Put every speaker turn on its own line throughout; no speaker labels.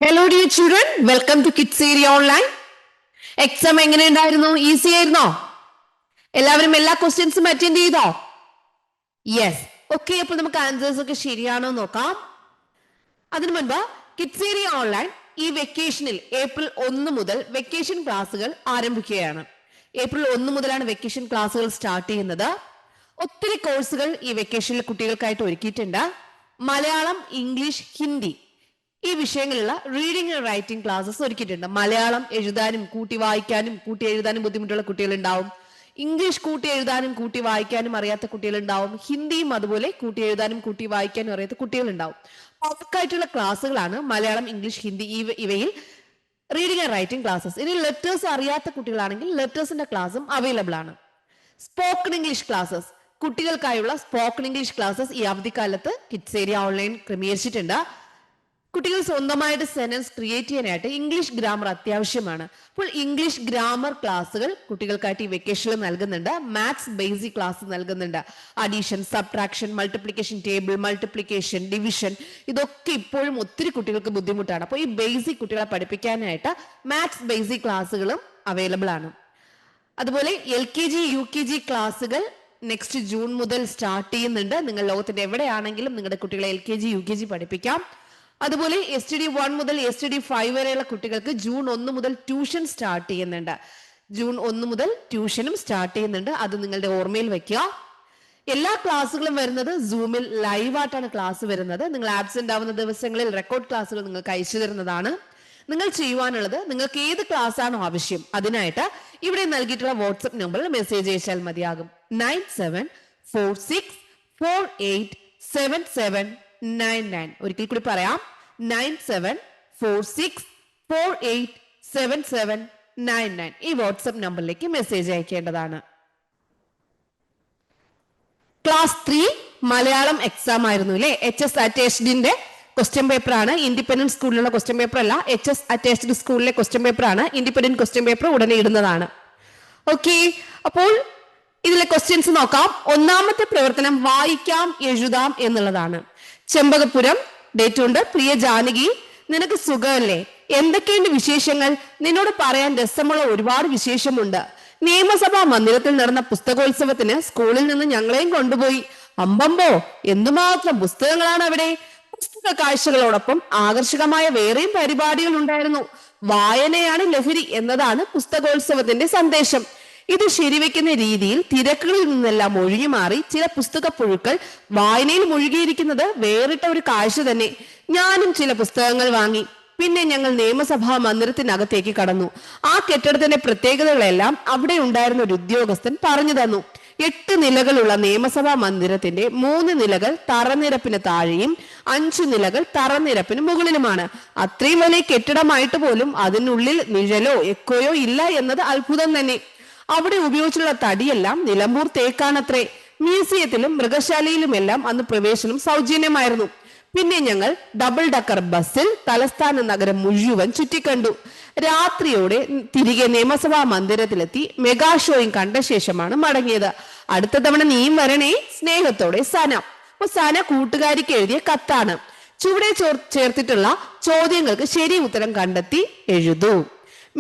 Hello dear children, welcome to Kids Area Online. Exam എങ്ങനെയുണ്ടായിരുന്നു? Easy ആയിരുന്നോ? എല്ലാവരും എല്ലാ ക്വസ്റ്റ്യൻസും അറ്റൻഡ് ചെയ്തോ? യെസ്. ഓക്കെ, അപ്പോൾ നമുക്ക് ആൻസേഴ്സ് ഒക്കെ ശരിയാണോ നോക്കാം. അതിനു മുൻപ് കിഡ്സ് ഏരിയ ഓൺലൈൻ ഈ വെക്കേഷനിൽ ഏപ്രിൽ 1 മുതൽ വെക്കേഷൻ ക്ലാസ്സുകൾ ആരംഭിക്കുകയാണ്. ഏപ്രിൽ 1 മുതലാണ് വെക്കേഷൻ ക്ലാസ്സുകൾ സ്റ്റാർട്ട് ചെയ്യുന്നത്. ഒത്തിരി കോഴ്സുകൾ ഈ വെക്കേഷനിൽ കുട്ടികൾക്കായിട്ട് ഒരുക്കിയിട്ടുണ്ട്. മലയാളം, ഇംഗ്ലീഷ്, ഹിന്ദി ഈ വിഷയങ്ങളിലുള്ള റീഡിംഗ് ആൻഡ് റൈറ്റിംഗ് ക്ലാസ്സസ് ഒരുക്കിയിട്ടുണ്ട്. മലയാളം എഴുതാനും കൂട്ടി വായിക്കാനും കൂട്ടി എഴുതാനും ബുദ്ധിമുട്ടുള്ള കുട്ടികളുണ്ടാവും. ഇംഗ്ലീഷ് കൂട്ടി എഴുതാനും കൂട്ടി വായിക്കാനും അറിയാത്ത കുട്ടികളുണ്ടാവും. ഹിന്ദിയും അതുപോലെ കൂട്ടി എഴുതാനും കൂട്ടി വായിക്കാനും അറിയാത്ത കുട്ടികളുണ്ടാവും. അവർക്കായിട്ടുള്ള ക്ലാസ്സുകളാണ് മലയാളം, ഇംഗ്ലീഷ്, ഹിന്ദി ഇവയിൽ റീഡിംഗ് ആൻഡ് റൈറ്റിംഗ് ക്ലാസ്സസ്. ഇനി ലെറ്റേഴ്സ് അറിയാത്ത കുട്ടികളാണെങ്കിൽ ലെറ്റേഴ്സിന്റെ ക്ലാസ്സും അവൈലബിൾ ആണ്. സ്പോക്കൺ ഇംഗ്ലീഷ് ക്ലാസ്സസ്, കുട്ടികൾക്കായുള്ള സ്പോക്കൺ ഇംഗ്ലീഷ് ക്ലാസ്സസ് ഈ അവധിക്കാലത്ത് കിഡ്സ് ഏരിയ ഓൺലൈൻ ക്രമീകരിച്ചിട്ടുണ്ട്. കുട്ടികൾ സ്വന്തമായിട്ട് സെന്റൻസ് ക്രിയേറ്റ് ചെയ്യാനായിട്ട് ഇംഗ്ലീഷ് ഗ്രാമർ അത്യാവശ്യമാണ്. അപ്പോൾ ഇംഗ്ലീഷ് ഗ്രാമർ ക്ലാസ്സുകൾ കുട്ടികൾക്കായിട്ട് ഈ വെക്കേഷനിൽ നൽകുന്നുണ്ട്. മാത്സ് ബേസിക് ക്ലാസ് നൽകുന്നുണ്ട്. Addition, subtraction, multiplication table, multiplication, division ഇതൊക്കെ ഇപ്പോഴും ഒത്തിരി കുട്ടികൾക്ക് ബുദ്ധിമുട്ടാണ്. അപ്പോൾ ഈ ബേസിക് കുട്ടികളെ പഠിപ്പിക്കാനായിട്ട് മാത്സ് ബേസിക് ക്ലാസ്സുകളും അവൈലബിൾ ആണ്. അതുപോലെ LKG, UKG ക്ലാസ്സുകൾ നെക്സ്റ്റ് ജൂൺ മുതൽ സ്റ്റാർട്ട് ചെയ്യുന്നുണ്ട്. നിങ്ങൾ ലോകത്തിന്റെ എവിടെയാണെങ്കിലും നിങ്ങളുടെ കുട്ടികളെ LKG, UKG പഠിപ്പിക്കാം. അതുപോലെ STD 1 മുതൽ STD 5 വരെയുള്ള കുട്ടികൾക്ക് ജൂൺ 1 മുതൽ ട്യൂഷൻ സ്റ്റാർട്ട് ചെയ്യുന്നുണ്ട്. ജൂൺ 1 മുതൽ ട്യൂഷനും സ്റ്റാർട്ട് ചെയ്യുന്നുണ്ട്. അത് നിങ്ങളുടെ ഓർമ്മയിൽ വെക്കുക. എല്ലാ ക്ലാസ്സുകളും വരുന്നത് സൂമിൽ ലൈവായിട്ടാണ് ക്ലാസ് വരുന്നത്. നിങ്ങൾ ആബ്സെന്റ് ആവുന്ന ദിവസങ്ങളിൽ റെക്കോർഡ് ക്ലാസ്സുകൾ നിങ്ങൾക്ക് അയച്ചു തരുന്നതാണ്. നിങ്ങൾ ചെയ്യുവാനുള്ളത്, നിങ്ങൾക്ക് ഏത് ക്ലാസ് ആണോ ആവശ്യം അതിനായിട്ട് ഇവിടെ നൽകിയിട്ടുള്ള വാട്സ്ആപ്പ് നമ്പറിൽ മെസ്സേജ് അയച്ചാൽ മതിയാകും. 9746487799. ഒരിക്കൽ കൂടി പറയാം, 9746487799 ഈ വാട്സ്ആപ്പ് നമ്പറിലേക്ക് മെസ്സേജ് അയക്കേണ്ടതാണ്. ക്ലാസ് 3 മലയാളം എക്സാം ആയിരുന്നു അല്ലെ. HS അറ്റച്ച്ഡിന്റെ ക്വസ്റ്റ്യൻ പേപ്പർ ആണ്. ഇൻഡിപെൻഡന്റ് സ്കൂളിലുള്ള ക്വസ്റ്റ്യൻ പേപ്പർ അല്ല, HS അറ്റച്ച്ഡ് സ്കൂളിലെ ക്വസ്റ്റ്യൻ പേപ്പർ ആണ്. ഇൻഡിപെൻഡന്റ് ക്വസ്റ്റ്യൻ പേപ്പർ ഉടനെ ഇടുന്നതാണ്. ഓക്കെ, അപ്പോൾ ഇതിലെ ക്വസ്റ്റ്യൻസ് നോക്കാം. ഒന്നാമത്തെ പ്രവർത്തനം വായിക്കാം എഴുതാം എന്നുള്ളതാണ്. ചെമ്പകപുരം ഡേറ്റ് ഉണ്ട്. പ്രിയ ജാനകി, നിനക്ക് സുഖമല്ലേ? എന്തൊക്കെയുണ്ട് വിശേഷങ്ങൾ? നിന്നോട് പറയാൻ രസമുള്ള ഒരുപാട് വിശേഷമുണ്ട്. നിയമസഭാ മന്ദിരത്തിൽ നടന്ന പുസ്തകോത്സവത്തിന് സ്കൂളിൽ നിന്ന് ഞങ്ങളെയും കൊണ്ടുപോയി. അമ്പമ്പോ, എന്തുമാത്രം പുസ്തകങ്ങളാണ് അവിടെ. പുസ്തക കാഴ്ചകളോടൊപ്പം ആകർഷകമായ വേറെയും പരിപാടികൾ ഉണ്ടായിരുന്നു. വായനയാണ് ലഹരി എന്നതാണ് പുസ്തകോത്സവത്തിന്റെ സന്ദേശം. ഇത് ശരിവെക്കുന്ന രീതിയിൽ തിരക്കുകളിൽ നിന്നെല്ലാം ഒഴിഞ്ഞു മാറി ചില പുസ്തക പുഴുക്കൾ വായനയിൽ മുഴുകിയിരിക്കുന്നത് വേറിട്ട ഒരു കാഴ്ച തന്നെ. ഞാനും ചില പുസ്തകങ്ങൾ വാങ്ങി. പിന്നെ ഞങ്ങൾ നിയമസഭാ മന്ദിരത്തിനകത്തേക്ക് കടന്നു. ആ കെട്ടിടത്തിന്റെ പ്രത്യേകതകളെല്ലാം അവിടെ ഉണ്ടായിരുന്ന ഒരു ഉദ്യോഗസ്ഥൻ പറഞ്ഞു തന്നു. 8 നിലകളുള്ള നിയമസഭാ മന്ദിരത്തിന്റെ 3 നിലകൾ തറനിരപ്പിന് താഴെയും 5 നിലകൾ തറനിരപ്പിന് മുകളിലുമാണ്. അത്രയും വലിയ കെട്ടിടമായിട്ട് പോലും അതിനുള്ളിൽ നിഴലോ എക്കോയോ ഇല്ല എന്നത് അത്ഭുതം തന്നെ. അവിടെ ഉപയോഗിച്ചുള്ള തടിയെല്ലാം നിലമ്പൂർ തേക്കാണത്രേ. മ്യൂസിയത്തിലും മൃഗശാലയിലുമെല്ലാം അന്ന് പ്രവേശനം സൗജന്യമായിരുന്നു. പിന്നെ ഞങ്ങൾ ഡബിൾ ഡക്കർ ബസ്സിൽ തലസ്ഥാന നഗരം മുഴുവൻ ചുറ്റിക്കണ്ടു. രാത്രിയോടെ തിരികെ നിയമസഭാ മന്ദിരത്തിലെത്തി മെഗാ ഷോയും കണ്ട ശേഷമാണ് മടങ്ങിയത്. അടുത്ത തവണ നീയും വരണേ. സ്നേഹത്തോടെ സന. അപ്പൊ സന കൂട്ടുകാരിക്ക് എഴുതിയ കത്താണ്. ചുവടെ ചേർത്തിട്ടുള്ള ചോദ്യങ്ങൾക്ക് ശരി ഉത്തരം കണ്ടെത്തി എഴുതൂ.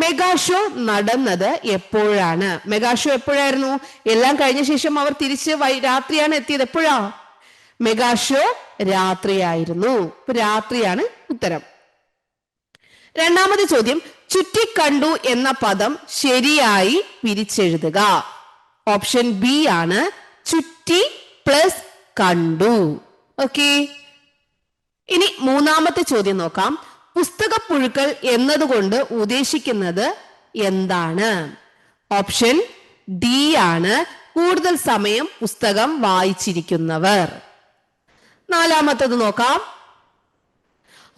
മെഗാ ഷോ നടന്നത് എപ്പോഴാണ്? മെഗാ ഷോ എപ്പോഴായിരുന്നു? എല്ലാം കഴിഞ്ഞ ശേഷം അവർ തിരിച്ച് രാത്രിയാണ് എത്തിയത്. എപ്പോഴാ? മെഗാ ഷോ രാത്രിയായിരുന്നു. രാത്രിയാണ് ഉത്തരം. രണ്ടാമത്തെ ചോദ്യം, ചുറ്റിക്കണ്ടു എന്ന പദം ശരിയായി പിരിച്ചെഴുതുക. ഓപ്ഷൻ ബി ആണ് ചുറ്റി പ്ലസ് കണ്ടു. ഓക്കെ, ഇനി മൂന്നാമത്തെ ചോദ്യം നോക്കാം. പുസ്തകപ്പുഴുക്കൾ എന്നതുകൊണ്ട് ഉദ്ദേശിക്കുന്നത് എന്താണ്? ഓപ്ഷൻ ഡി ആണ് കൂടുതൽ സമയം പുസ്തകം വായിച്ചിരിക്കുന്നവർ. നാലാമത്തത് നോക്കാം.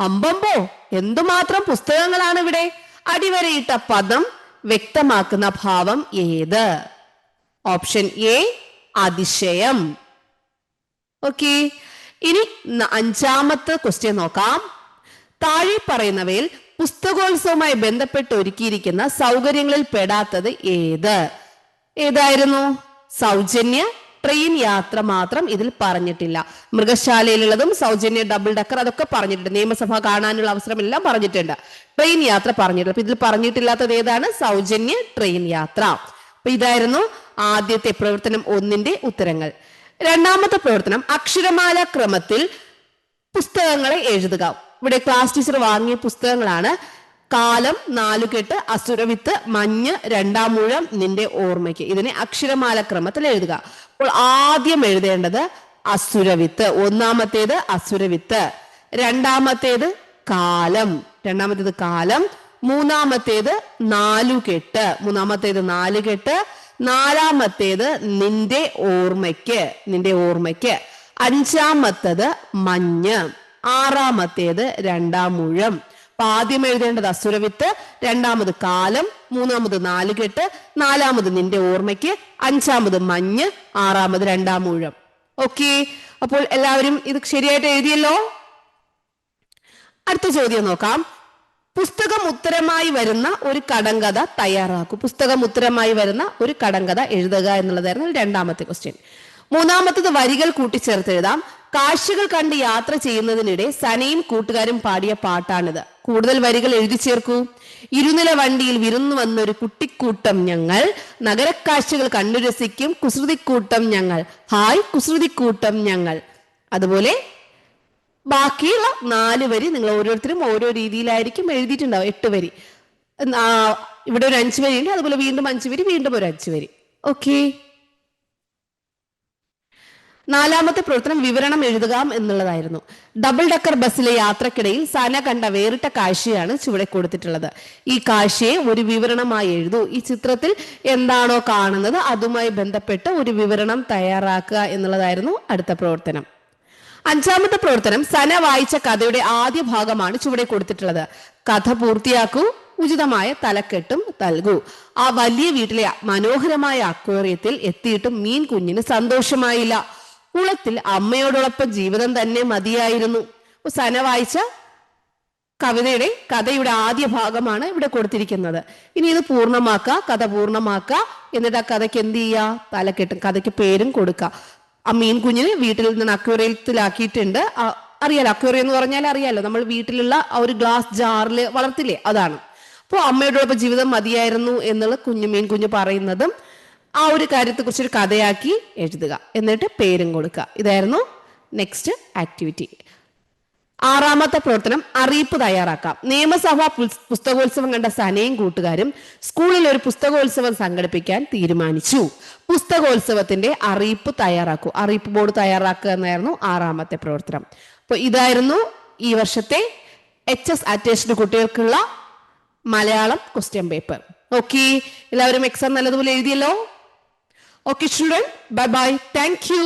അമ്പമ്പോ, എന്തുമാത്രം പുസ്തകങ്ങളാണ് ഇവിടെ. അടിവരയിട്ട പദം വ്യക്തമാക്കുന്ന ഭാവം ഏത്? ഓപ്ഷൻ എ അതിശയം. ഓക്കെ, ഇനി അഞ്ചാമത്തെ ക്വസ്റ്റ്യൻ നോക്കാം. താഴെ പറയുന്നവയിൽ പുസ്തകോത്സവവുമായി ബന്ധപ്പെട്ട് ഒരുക്കിയിരിക്കുന്ന സൗകര്യങ്ങളിൽ പെടാത്തത് ഏതായിരുന്നു? സൗജന്യ ട്രെയിൻ യാത്ര മാത്രം ഇതിൽ പറഞ്ഞിട്ടില്ല. മൃഗശാലയിലുള്ളതും സൗജന്യ ഡബിൾ ഡക്കർ അതൊക്കെ പറഞ്ഞിട്ടുണ്ട്. നിയമസഭ കാണാനുള്ള അവസരം എല്ലാം പറഞ്ഞിട്ടുണ്ട്. ട്രെയിൻ യാത്ര പറഞ്ഞിട്ടുണ്ട്. അപ്പൊ ഇതിൽ പറഞ്ഞിട്ടില്ലാത്തത് ഏതാണ്? സൗജന്യ ട്രെയിൻ യാത്ര. അപ്പൊ ഇതായിരുന്നു ആദ്യത്തെ പ്രവർത്തനം 1ന്റെ ഉത്തരങ്ങൾ. രണ്ടാമത്തെ പ്രവർത്തനം അക്ഷരമാല ക്രമത്തിൽ പുസ്തകങ്ങളെ എഴുതുക. ഇവിടെ ക്ലാസ് ടീച്ചർ വാങ്ങിയ പുസ്തകങ്ങളാണ്. കാലം, നാലുകെട്ട്, അസുരവിത്ത്, മഞ്ഞ്, രണ്ടാമൂഴം, നിന്റെ ഓർമ്മയ്ക്ക്. ഇതിനെ അക്ഷരമാല ക്രമത്തിൽ എഴുതുക. അപ്പോൾ ആദ്യം എഴുതേണ്ടത് അസുരവിത്ത്. ഒന്നാമത്തേത് അസുരവിത്ത്, രണ്ടാമത്തേത് കാലം, മൂന്നാമത്തേത് നാലുകെട്ട്, നാലാമത്തേത് നിന്റെ ഓർമ്മയ്ക്ക്, അഞ്ചാമത്തേത് മഞ്ഞ്, ആറാമത്തേത് രണ്ടാമൂഴം. ആദ്യം എഴുതേണ്ടത് അസുരവിത്ത്, രണ്ടാമത് കാലം, മൂന്നാമത് നാലുകെട്ട്, നാലാമത് നിന്റെ ഓർമ്മയ്ക്ക്, അഞ്ചാമത് മഞ്ഞ്, ആറാമത് രണ്ടാമൂഴം. ഓക്കെ, അപ്പോൾ എല്ലാവരും ഇത് ശരിയായിട്ട് എഴുതിയല്ലോ. അടുത്ത ചോദ്യം നോക്കാം. പുസ്തകം ഉത്തരമായി വരുന്ന ഒരു കടങ്കഥ തയ്യാറാക്കൂ. പുസ്തകം ഉത്തരമായി വരുന്ന ഒരു കടങ്കഥ എഴുതുക എന്നുള്ളതായിരുന്നു രണ്ടാമത്തെ ക്വസ്റ്റ്യൻ. മൂന്നാമത്തത് വരികൾ കൂട്ടിച്ചേർത്ത് എഴുതാം. കാഴ്ചകൾ കണ്ട് യാത്ര ചെയ്യുന്നതിനിടെ സനയും കൂട്ടുകാരും പാടിയ പാട്ടാണിത്. കൂടുതൽ വരികൾ എഴുതി ചേർക്കൂ. ഇരുനില വണ്ടിയിൽ വിരുന്നു വന്നൊരു കുട്ടിക്കൂട്ടം ഞങ്ങൾ, നഗരക്കാഴ്ചകൾ കണ്ടുരസിക്കും കുസൃതിക്കൂട്ടം ഞങ്ങൾ, ഹായ് കുസൃതിക്കൂട്ടം ഞങ്ങൾ. അതുപോലെ ബാക്കിയുള്ള 4 വരി നിങ്ങൾ ഓരോരുത്തരും ഓരോ രീതിയിലായിരിക്കും എഴുതിയിട്ടുണ്ടാവും. 8 വരി, ഇവിടെ ഒരു 5 വരി ഉണ്ട്. അതുപോലെ വീണ്ടും 5 വരി, വീണ്ടും ഒരു 5 വരി. ഓക്കെ. നാലാമത്തെ പ്രവർത്തനം വിവരണം എഴുതുക എന്നുള്ളതായിരുന്നു. ഡബിൾ ഡക്കർ ബസ്സിലെ യാത്രക്കിടയിൽ സന കണ്ട വേറിട്ട കാഴ്ചയാണ് ചുവടെ കൊടുത്തിട്ടുള്ളത്. ഈ കാഴ്ചയെ ഒരു വിവരണമായി എഴുതൂ. ഈ ചിത്രത്തിൽ എന്താണോ കാണുന്നത് അതുമായി ബന്ധപ്പെട്ട് ഒരു വിവരണം തയ്യാറാക്കുക എന്നുള്ളതായിരുന്നു അടുത്ത പ്രവർത്തനം. അഞ്ചാമത്തെ പ്രവർത്തനം സന വായിച്ച കഥയുടെ ആദ്യ ഭാഗമാണ് ചുവടെ കൊടുത്തിട്ടുള്ളത്. കഥ പൂർത്തിയാക്കൂ, ഉചിതമായ തലക്കെട്ടും നൽകൂ. ആ വലിയ വീട്ടിലെ മനോഹരമായ അക്വേറിയത്തിൽ എത്തിയിട്ടും മീൻ കുഞ്ഞിന് സന്തോഷമായില്ല. കുളത്തിൽ അമ്മയോടൊപ്പം ജീവിതം തന്നെ മതിയായിരുന്നു. സന വായിച്ച കഥയുടെ ആദ്യ ഭാഗമാണ് ഇവിടെ കൊടുത്തിരിക്കുന്നത്. ഇനി ഇത് പൂർണ്ണമാക്കുക, കഥ പൂർണ്ണമാക്കുക. എന്നിട്ട് ആ കഥയ്ക്ക് എന്ത് ചെയ്യുക? തലക്കെട്ടും കഥയ്ക്ക് പേരും കൊടുക്കുക. ആ മീൻ കുഞ്ഞിന് വീട്ടിൽ നിന്ന് അക്വേറിയത്തിലാക്കിയിട്ടുണ്ട്. അറിയാലോ, അക്വേറിയം എന്ന് പറഞ്ഞാൽ അറിയാലോ, നമ്മൾ വീട്ടിലുള്ള ആ ഒരു ഗ്ലാസ് ജാറിൽ വളർത്തില്ലേ, അതാണ്. അപ്പോൾ അമ്മയോടൊപ്പം ജീവിതം മതിയായിരുന്നു എന്നുള്ള മീൻ കുഞ്ഞ് പറയുന്നതും ആ ഒരു കാര്യത്തെക്കുറിച്ച് ഒരു കഥയാക്കി എഴുതുക. എന്നിട്ട് പേരും കൊടുക്കുക. ഇതായിരുന്നു നെക്സ്റ്റ് ആക്ടിവിറ്റി. ആറാമത്തെ പ്രവർത്തനം അറിയിപ്പ് തയ്യാറാക്കാം. നിയമസഭാ പുസ്തകോത്സവം കണ്ട സനയും കൂട്ടുകാരും സ്കൂളിൽ ഒരു പുസ്തകോത്സവം സംഘടിപ്പിക്കാൻ തീരുമാനിച്ചു. പുസ്തകോത്സവത്തിന്റെ അറിയിപ്പ് തയ്യാറാക്കൂ. അറിയിപ്പ് ബോർഡ് തയ്യാറാക്കുക എന്നായിരുന്നു ആറാമത്തെ പ്രവർത്തനം. അപ്പൊ ഇതായിരുന്നു ഈ വർഷത്തെ HS അറ്റേസ്റ്റഡ് കുട്ടികൾക്കുള്ള മലയാളം ക്വസ്റ്റ്യൻ പേപ്പർ. ഓക്കെ, എല്ലാവരും എക്സാം നല്ലതുപോലെ എഴുതിയല്ലോ. Okay children, bye bye, thank you.